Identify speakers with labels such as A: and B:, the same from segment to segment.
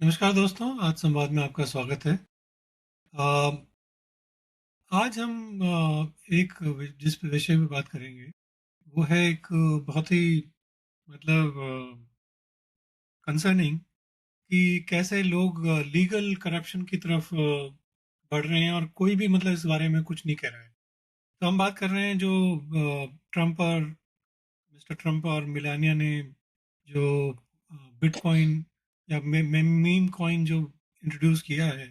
A: नमस्कार दोस्तों, आज संवाद में आपका स्वागत है। अ, आज हम एक जिस विषय पे बात करेंगे वो है एक बहुत ही मतलब कंसर्निंग कि कैसे लोग लीगल करप्शन की तरफ बढ़ रहे हैं और कोई भी मतलब इस बारे में कुछ नहीं कह रहा है। तो हम बात कर रहे हैं जो ट्रम्प और मिस्टर ट्रम्प और मिलानिया ने जो बिटकॉइन या मीम कॉइन जो इंट्रोड्यूस किया है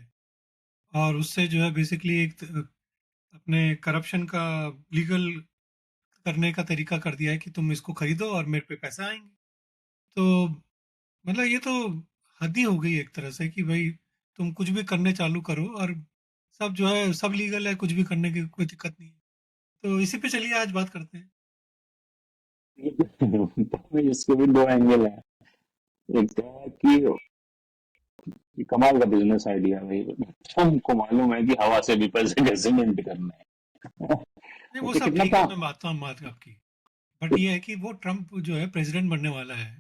A: और उससे जो है बेसिकली एक अपने करप्शन का लीगल करने का तरीका कर दिया है कि तुम इसको खरीदो और मेरे पे पैसा आएंगे। तो मतलब ये तो हद ही हो गई एक तरह से कि भाई तुम कुछ भी करने चालू करो और सब जो है सब लीगल है, कुछ भी करने की कोई दिक्कत नहीं है। तो इसी पे चलिए आज बात करते हैं।
B: तो इसके भी दो एंगल है। एक तो है कि ये कमाल का बिजनेस आइडिया है भाई। हमको मालूम है कि हवा से भी पैसे कैसे मिंट करने हैं।
A: नहीं वो
B: ओके,
A: सब
B: कितना
A: ठीक है,
B: काम
A: मैं मानता हूँ बात आपकी। बट ये है कि वो ट्रम्प जो है प्रेसिडेंट बनने वाला है,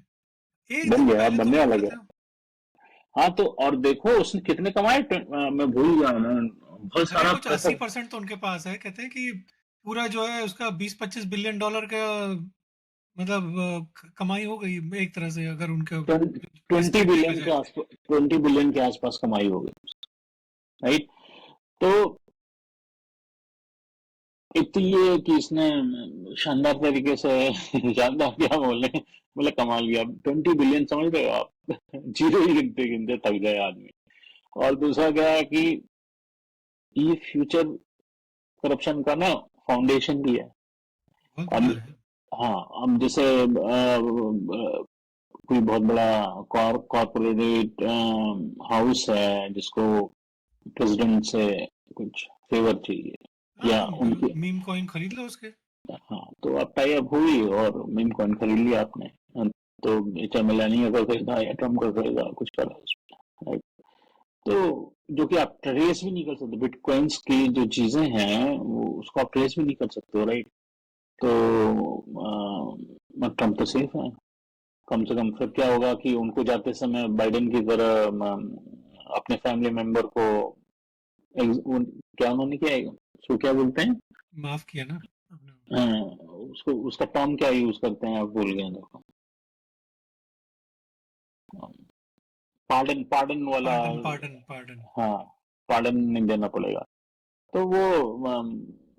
A: एक
B: बन
A: दिन
B: गया,
A: पहले तो
B: बनने
A: बोल
B: वाला
A: रहे
B: गया।
A: थे।
B: हाँ, तो और देखो उसने कितने कमाए। मैं भूल गया, मैं बहुत
A: अरे
B: सारा
A: कुछ
B: पैसा।
A: 80% तो उनके पास है, कहते हैं कि पूरा जो है उसका 20-25 बिलियन डॉलर का मतलब कमाई हो गई एक तरह से, अगर उनके
B: 20
A: एस्टिमेट देखा
B: बिलियन के
A: जाए तो।
B: आसपास, 20 बिलियन के आसपास कमाई हो गई, राइट। तो एक तो ये है कि इसने शानदार तरीके से शानदार क्या बोले, मतलब कमाल किया। 20 बिलियन समझ रहे हो आप? जीरो ही गिनते गिनते थक जाए आदमी। और दूसरा क्या है कि ये फ्यूचर करप्शन का ना फाउंडेशन भी है।
A: बहुत
B: अब
A: बड़ा है।
B: हाँ, अब जैसे कोई बहुत बड़ा कॉर्पोरेट हाउस है जिसको प्रेसिडेंट से कुछ फेवर चाहिए या
A: हाँ,
B: उनके।
A: मीम कॉइन खरीद लो उसके।
B: हाँ, तो आप टाई अप हुई और मीम कॉइन खरीद लिया आपने। तो चाहे मेलानिया का खरीदा या ट्रम्प का खरीदा, कुछ करा उसमें, राइट। तो जो कि आप ट्रेस भी नहीं कर सकते, बिटकॉइंस की जो चीजें हैं वो उसको आप ट्रेस भी नहीं कर सकते हो, राइट। तो ट्रम्प तो सेफ है। कम से कम फिर क्या होगा कि उनको जाते समय बाइडेन की तरह अपने फैमिली मेंबर को क्या उन्होंने किया है, उसको क्या बोलते हैं,
A: माफ किया ना आपने।
B: उसको उसका टर्म क्या यूज करते हैं, आप भूल गए देखो। पार्डन, पार्डन वाला।
A: Pardon pardon pardon.
B: हाँ, पार्डन नहीं देना पड़ेगा। तो वो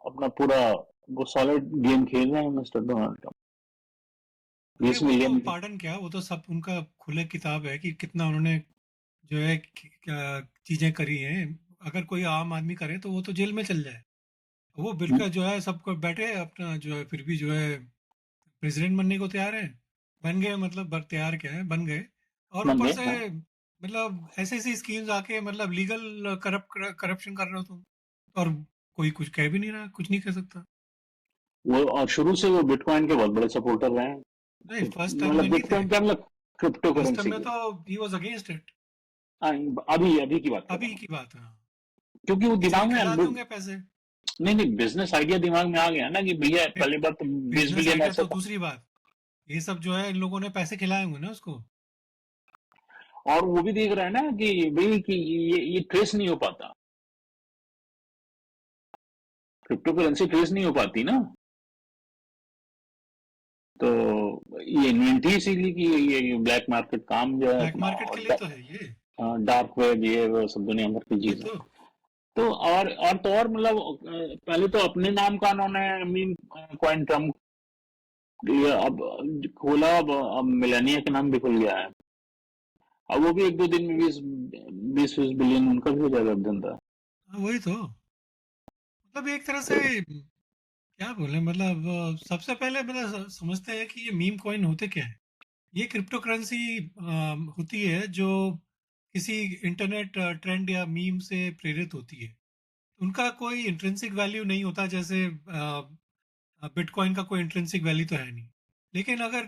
B: अपना पूरा वो सॉलिड गेम खेल रहे हैं मिस्टर डोनाल्ड ट्रम्प।
A: अरे
B: बीस
A: वो तो
B: मिलियन
A: पार्डन क्या, वो तो सब उनका खुले किताब है कि कितना उन्होंने जो है चीजें करी हैं। अगर कोई आम आदमी करे तो वो तो जेल में चल जाए। वो बिल्कुल जो है सबको बैठे अपना जो है फिर भी जो है प्रेसिडेंट बनने को तैयार है। बन गए, मतलब तैयार क्या है, बन गए। और
B: बन
A: ऊपर
B: गए,
A: से
B: हाँ।
A: मतलब ऐसी ऐसी स्कीम्स आके मतलब लीगल करप्शन कर रहे हो तुम, और कोई कुछ कह भी नहीं रहा, कुछ नहीं कह सकता।
B: वो और शुरू से वो बिटकॉइन के बहुत बड़े सपोर्टर रहे हैं।
A: नहीं, फर्स्ट टर्म में
B: मतलब
A: नहीं थे।
B: बिटकॉइन क्या, मतलब क्रिप्टो
A: फर्स्ट टर्म
B: करेंसी
A: में
B: के।
A: तो ही वॉज अगेंस्ट इट।
B: अभी अभी की बात कर रहा
A: अभी
B: हूँ,
A: की बात है, हाँ।
B: क्योंकि वो
A: इसलिए
B: दिमाग में
A: खिला दूंगे पैसे।
B: नहीं नहीं, बिजनेस आइडिया दिमाग में आ गया ना कि भैया पहली बात तो 20
A: बिजनेस
B: बिलियन
A: आइडिया
B: ऐसे
A: तो दूसरी बात, ये सब जो है इन लोगों ने पैसे खिलाए होंगे ना उसको।
B: और वो भी देख रहा है ना कि भाई कि ये ट्रेस नहीं हो पाता, क्रिप्टो करेंसी ट्रेस नहीं हो पाती ना। तो ये इन्वेंटरी इसीलिए कि ये ब्लैक मार्केट काम जो है
A: ब्लैक
B: अपना,
A: मार्केट के लिए तो है ये।
B: डार्क वेब, ये वो सब दुनिया भर की
A: वही
B: चीजें।
A: तो।
B: तो और तो और मतलब पहले तो अपने नाम का उन्होंने मीम कॉइन ट्रम्प, ये अब खोला, अब मिलेनिया के नाम भी खुल गया है। अब वो भी एक दो दिन में 20 20 बिलियन उनका भी हो जाएगा अब धंधा।
A: हाँ, वही तो। मतलब एक तरह से क्या बोले, मतलब सबसे पहले मतलब समझते हैं कि ये मीम कॉइन होते क्या है। ये क्रिप्टो करेंसी होती है जो किसी इंटरनेट ट्रेंड या मीम से प्रेरित होती है। उनका कोई इंट्रिंसिक वैल्यू नहीं होता, जैसे बिटकॉइन का कोई इंट्रिंसिक वैल्यू तो है नहीं। लेकिन अगर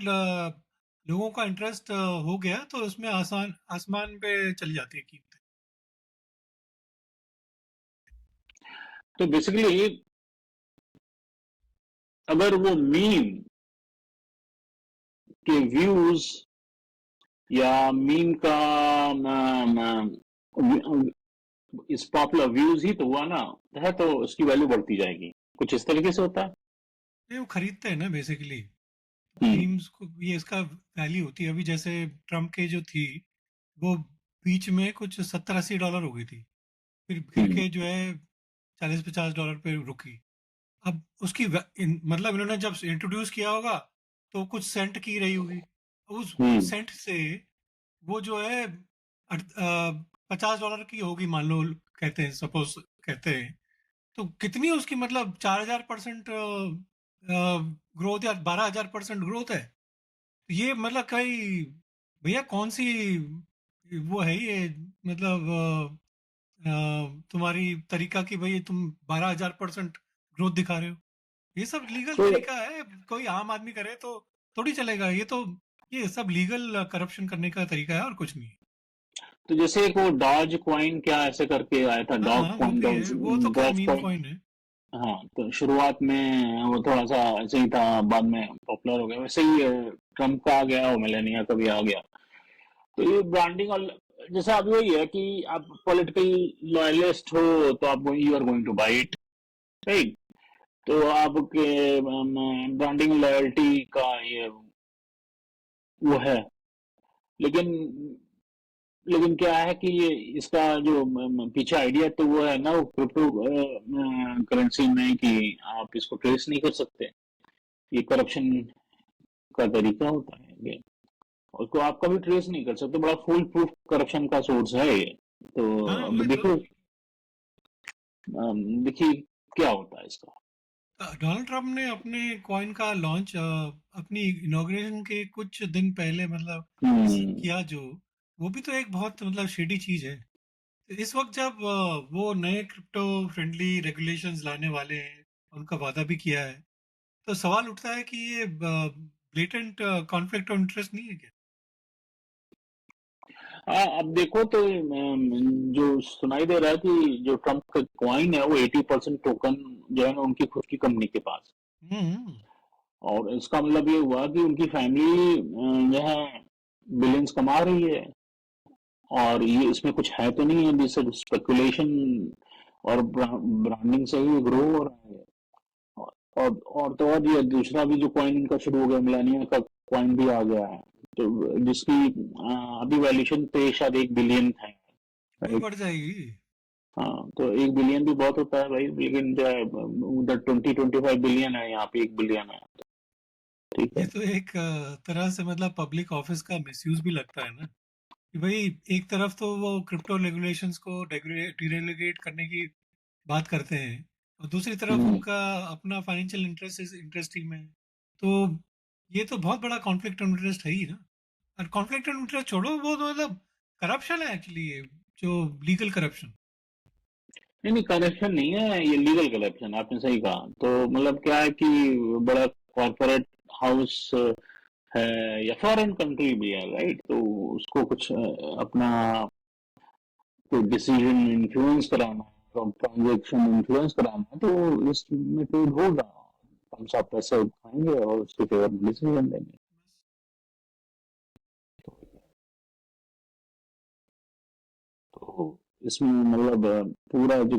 A: लोगों का इंटरेस्ट हो गया तो उसमें आसान आसमान पे चली जाती है कीमतें।
B: तो बेसिकली अगर वो मीम के व्यूज या मीम का इस पॉपुलर व्यूज ही तो हुआ ना, है तो उसकी वैल्यू बढ़ती जाएगी, कुछ इस तरीके से होता है।
A: नहीं, वो खरीदते हैं ना बेसिकली।
B: हम्म।
A: मीम्स को ये इसका वैल्यू होती है। अभी जैसे ट्रम्प के जो थी, वो बीच में कुछ 70-80 डॉलर हो गई थी, फिर गिर
B: हम्म।
A: के जो है 40-50 डॉलर पे रुकी। अब उसकी मतलब इन्होंने जब इंट्रोड्यूस किया होगा तो कुछ सेंट की रही होगी। उस
B: हम्म।
A: सेंट से वो जो है 50 डॉलर की होगी मान लो, कहते हैं, सपोज कहते हैं। तो कितनी उसकी मतलब 4,000% ग्रोथ या 12,000% ग्रोथ है। तो ये मतलब कहीं, भैया कौन सी वो है ये, मतलब तुम्हारी तरीका की भाई तुम 12,000% ग्रोथ दिखा रहे हो। ये सब लीगल
B: तो
A: तरीका है, कोई आम आदमी करे तो थोड़ी चलेगा ये तो। ये सब लीगल करप्शन करने का तरीका है और कुछ नहीं है।
B: तो जैसे एक वो डॉज कॉइन क्या ऐसे करके आया था,
A: हाँ
B: डॉग
A: हाँ, वो
B: कॉइन,
A: भी है, वो तो खैर
B: डॉज
A: मीम
B: कॉइन।
A: कॉइन है।
B: हाँ, तो शुरुआत में वो थोड़ा सा ऐसे ही था, बाद में पॉपुलर हो गया। वैसे ही ट्रम्प का आ गया और मेलेनिया का भी आ गया। तो ये ब्रांडिंग, और जैसा अभी वही है कि आप पॉलिटिकल लॉयलिस्ट हो तो आप you are going to buy it, right. तो आपके ब्रांडिंग लॉयल्टी का ये वो है। लेकिन लेकिन क्या है कि ये इसका जो पीछे आइडिया तो वो है ना, वो क्रिप्टो करेंसी में, कि आप इसको ट्रेस नहीं कर सकते। ये करप्शन का तरीका होता है ये, और को आप कभी ट्रेस नहीं कर सकते। बड़ा फुल प्रूफ करप्शन का सोर्स है ये। तो
A: हाँ
B: अब
A: वही तो।
B: देखो, देखिए क्या होता है इसका।
A: डोनाल्ड ट्रम्प ने अपने कॉइन का लॉन्च अपनी इनॉग्रेशन के कुछ दिन पहले मतलब
B: हम्म।
A: किया, जो वो भी तो एक बहुत मतलब शेडी चीज है। तो इस वक्त जब वो नए क्रिप्टो फ्रेंडली रेगुलेशंस लाने वाले हैं, उनका वादा भी किया है, तो सवाल उठता है कि ये ब्लेटेंट कॉन्फ्लिक्ट ऑफ इंटरेस्ट नहीं है क्या?
B: हाँ, अब देखो तो जो सुनाई दे रहा है कि जो ट्रम्प का कॉइन है वो 80% टोकन जो है ना उनकी खुद की कंपनी के पास।
A: हम्म।
B: और इसका मतलब ये हुआ कि उनकी फैमिली जो है बिलियंस कमा रही है, और ये इसमें कुछ है तो नहीं है, जैसे स्पेकुलेशन और ब्रांडिंग से ही ग्रो हो रहा है। और तो और ये दूसरा भी जो कॉइन इनका शुरू हो गया, मिलानिया का कॉइन भी आ गया है, तो जिसकी अभी वैल्यूएशन पे शायद 1 बिलियन है,
A: वो भी
B: राइट।
A: बढ़ जाएगी।
B: हाँ, तो 1 बिलियन भी बहुत होता है भाई, लेकिन जो है उधर 20-25 बिलियन है, यहाँ पे 1 बिलियन है। ठीक
A: ये
B: है।
A: तो एक तरह से मतलब पब्लिक ऑफिस का मिसयूज भी लगता है ना, कि भाई एक तरफ तो वो क्रिप्टो रेगुलेशंस को डिरेगुलेट करने की बात करते हैं, और दूसरी तरफ
B: हम्म।
A: उनका अपना फाइनेंशियल इंटरेस्ट इस इंडस्ट्री में है। तो ये तो बहुत बड़ा कॉन्फ्लिक्ट ऑफ इंटरेस्ट है ही ना। और कॉन्फ्लिक्ट ऑफ इंटरेस्ट छोड़ो, वो तो मतलब करप्शन है एक्चुअली, जो लीगल करप्शन।
B: नहीं नहीं, करप्शन नहीं है, ये लीगल करप्शन, आपने सही कहा। तो मतलब क्या है कि बड़ा कॉर्पोरेट हाउस है या फॉरेन कंट्री भी है, राइट, तो उसको कुछ अपना कोई डिसीजन इन्फ्लुएंस कराना है, ट्रांजेक्शन इन्फ्लुएंस कराना है, तो इसमें कोई होगा, हम सब पैसे उठाएंगे और उसके फेवर में डिसीजन देंगे। तो इसमें मतलब पूरा जो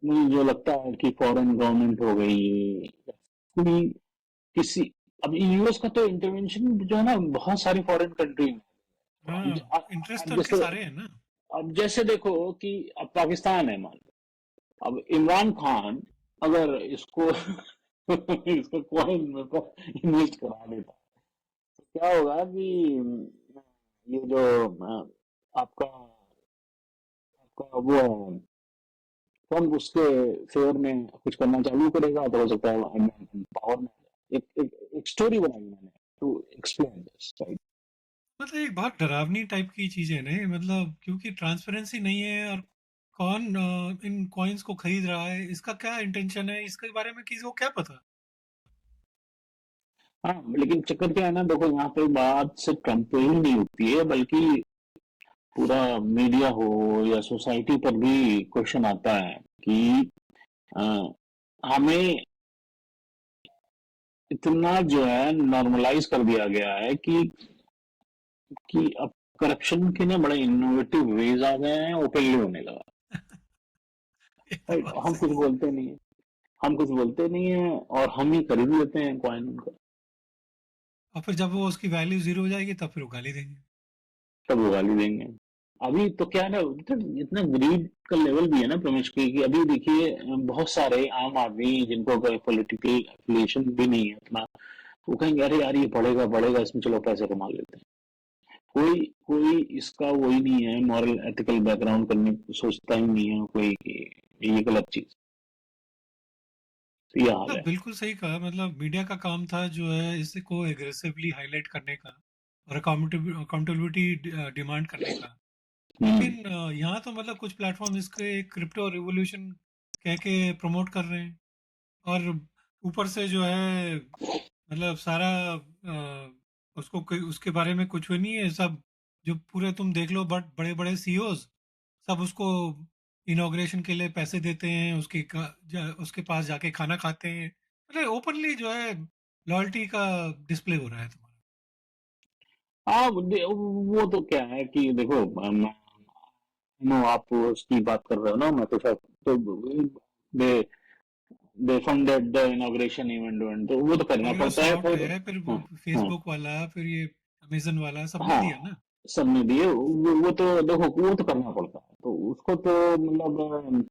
B: मुझे जो लगता है कि फॉरेन गवर्नमेंट हो गई या कोई किसी, अब यूएस का तो इंटरवेंशन जो है ना बहुत सारी फॉरेन कंट्री में। तो
A: हाँ, इंटरेस्ट तो
B: अब
A: उनके
B: जैसे,
A: सारे हैं ना।
B: अब जैसे देखो कि अब पाकिस्तान है, मान लो, अब इमरान खान अगर इसको इसको कॉइन में इन्वेस्ट करा देता, तो क्या होगा कि ये जो आपका आपका वो है, कौन उसके फेवर में कुछ करना चालू करेगा, तो हो सकता है पावर में आ जाए। एक स्टोरी बनाई मैंने टू एक्सप्लेन दिस, राइट।
A: मतलब एक बहुत डरावनी टाइप की चीज है ना ये, मतलब क्योंकि ट्रांसपेरेंसी नहीं है। और कौन इन कॉइन्स को खरीद रहा है, इसका क्या इंटेंशन है, इसके बारे में किसी को क्या पता।
B: हाँ, लेकिन चक्कर क्या है ना, देखो यहाँ पे बात सिर्फ ट्रम्प पे ही नहीं होती है, बल्कि पूरा मीडिया हो या सोसाइटी पर भी क्वेश्चन आता है कि अ, हमें इतना जो है नॉर्मलाइज कर दिया गया है कि अब करप्शन के ना बड़े इनोवेटिव वेज आ गए हैं, ओपनली होने लगा।
A: ये तो
B: राइट,
A: बात
B: हम कुछ
A: सही है।
B: बोलते नहीं है, हम कुछ बोलते नहीं है और हम ही खरीद लेते हैं कॉइन उनका,
A: और फिर जब वो उसकी वैल्यू ज़ीरो हो जाएगी तब फिर वो गाली देंगे।
B: तब वो गाली देंगे। अभी तो क्या है ना, तो इतना ग्रीड का लेवल भी है ना प्रमेश की, कि अभी देखिए बहुत सारे आम आदमी जिनको कोई पॉलिटिकल एफिलिएशन भी नहीं है उतना, वो कहेंगे अरे यार ये बढ़ेगा बढ़ेगा, इसमें चलो पैसे कमा लेते हैं। कोई कोई इसका वही नहीं है, मॉरल एथिकल बैकग्राउंड करने सोचता ही नहीं है कोई कि ये गलत चीज। तो ये हाल
A: हाँ,
B: है।
A: बिल्कुल सही कहा। मतलब मीडिया का काम था जो है इसे को एग्रेसिवली हाईलाइट करने का और अकाउंटेबिलिटी डिमांड करने का।
B: हम्म।
A: लेकिन यहाँ तो मतलब कुछ प्लेटफॉर्म इसके क्रिप्टो रिवॉल्यूशन कह के प्रमोट कर रहे हैं, और ऊपर से जो है मतलब सारा उसके बारे में कुछ भी नहीं है सब। जो पूरे तुम देख लो, बट बड़े बड़े सीईओज सब उसको इनॉग्रेशन के लिए पैसे देते हैं, उसके पास जाके खाना खाते हैं। मतलब ओपनली जो है लॉयल्टी का डिस्प्ले हो रहा है तुम्हारा।
B: हाँ, वो तो क्या है कि देखो, नो, आप उसकी बात कर रहे हो ना, मैं तो शायद, तो दे दे फंडेड द इनॉग्रेशन इवेंट, तो वो तो करना पड़ता है
A: माइक्रोसॉफ्ट
B: फिर।
A: है, फिर
B: हाँ, हाँ,
A: फेसबुक वाला, फिर ये अमेजन वाला, सबने
B: हाँ,
A: दिया ना।
B: सबने दिए, वो तो देखो वो तो करना पड़ता है, तो उसको तो मतलब,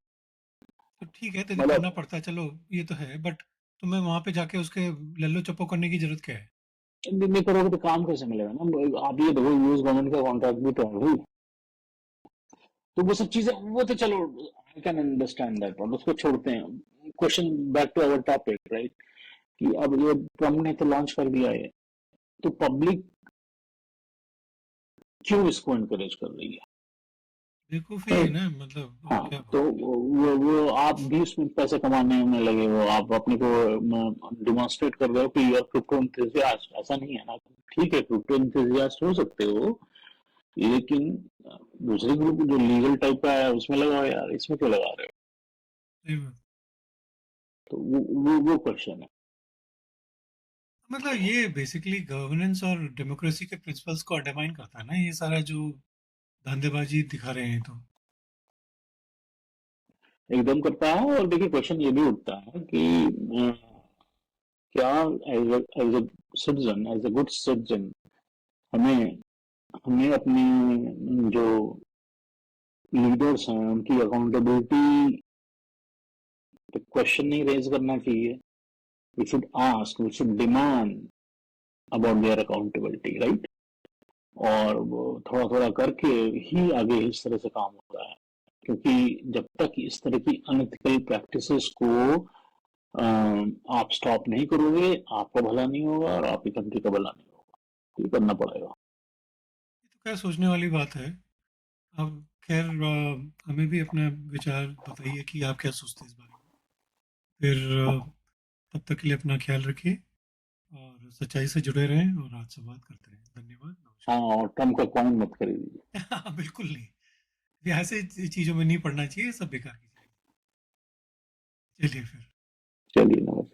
A: तो ठीक है, यदि करना
B: मतलब
A: पड़ता है चलो, ये तो है, बट तुम्हें वहां पे जाके उसके लल्लो चप्पो करने की जरूरत क्या है?
B: नहीं करोगे तो काम कैसे मिलेगा ना। आप ये देखो, यूएस गवर्नमेंट का कॉन्ट्रैक्ट भी तो है भाई। तो वो सब चीजें, वो तो चलो, I can understand that, but उसको छोड़ते हैं। Question back to our topic, right, कि अब ये ट्रम्प ने तो लॉन्च कर दिया है, तो पब्लिक क्यों इसको इनकरेज कर रही
A: बेवकूफी
B: है?
A: है ना, मतलब
B: हाँ,
A: क्या
B: तो
A: बोलूं।
B: वो आप भी उसमें पैसे कमाने में लगे हो, आप अपने को डिमॉन्स्ट्रेट कर रहे हो कि यार क्रिप्टो इंथुसियास्ट, ऐसा नहीं है ना। ठीक है, क्रिप्टो इंथुसियास्ट हो सकते हो, लेकिन दूसरे ग्रुप जो लीगल टाइप का है उसमें लगाओ यार, इसमें क्यों लगा रहे हो?
A: सही बात।
B: तो वो क्वेश्चन है।
A: मतलब ये बेसिकली गवर्नेंस और डेमोक्रेसी के प्रिंसिपल्स को अंडरमाइन करता है ना, ये सारा जो धंधेबाजी दिखा रहे हैं तो।
B: एकदम करता है। और देखिए, क्वेश्चन ये भी उठता है कि क्या as a citizen, as a good citizen, हमें हमें अपने जो लीडर्स हैं उनकी अकाउंटेबिलिटी पे क्वेश्चन नहीं रेज करना चाहिए? We should ask, we should demand about their accountability, right? और वो थोड़ा थोड़ा करके ही आगे इस तरह से काम होता है, क्योंकि जब तक इस तरह की अनएथिकल प्रैक्टिसेस को आप स्टॉप नहीं करोगे, आपका भला नहीं होगा और आपकी कंट्री का भला नहीं होगा। तो ये करना पड़ेगा।
A: ये तो क्या सोचने वाली बात है। अब खैर हमें भी अपना विचार बताइए कि आप क्या सोचते हैं इस बारे में। फिर तब तक के लिए अपना ख्याल रखिए और सच्चाई से जुड़े रहें, और आज से बात करते रहें। धन्यवाद,
B: हाँ,
A: नमस्कार।
B: और ट्रम्प का कॉइन मत खरीदिए।
A: हाँ, बिल्कुल नहीं। ये ऐसे चीजों में नहीं पड़ना चाहिए, सब बेकार की चीजें। चलिए फिर।
B: चलिए, नमस्कार।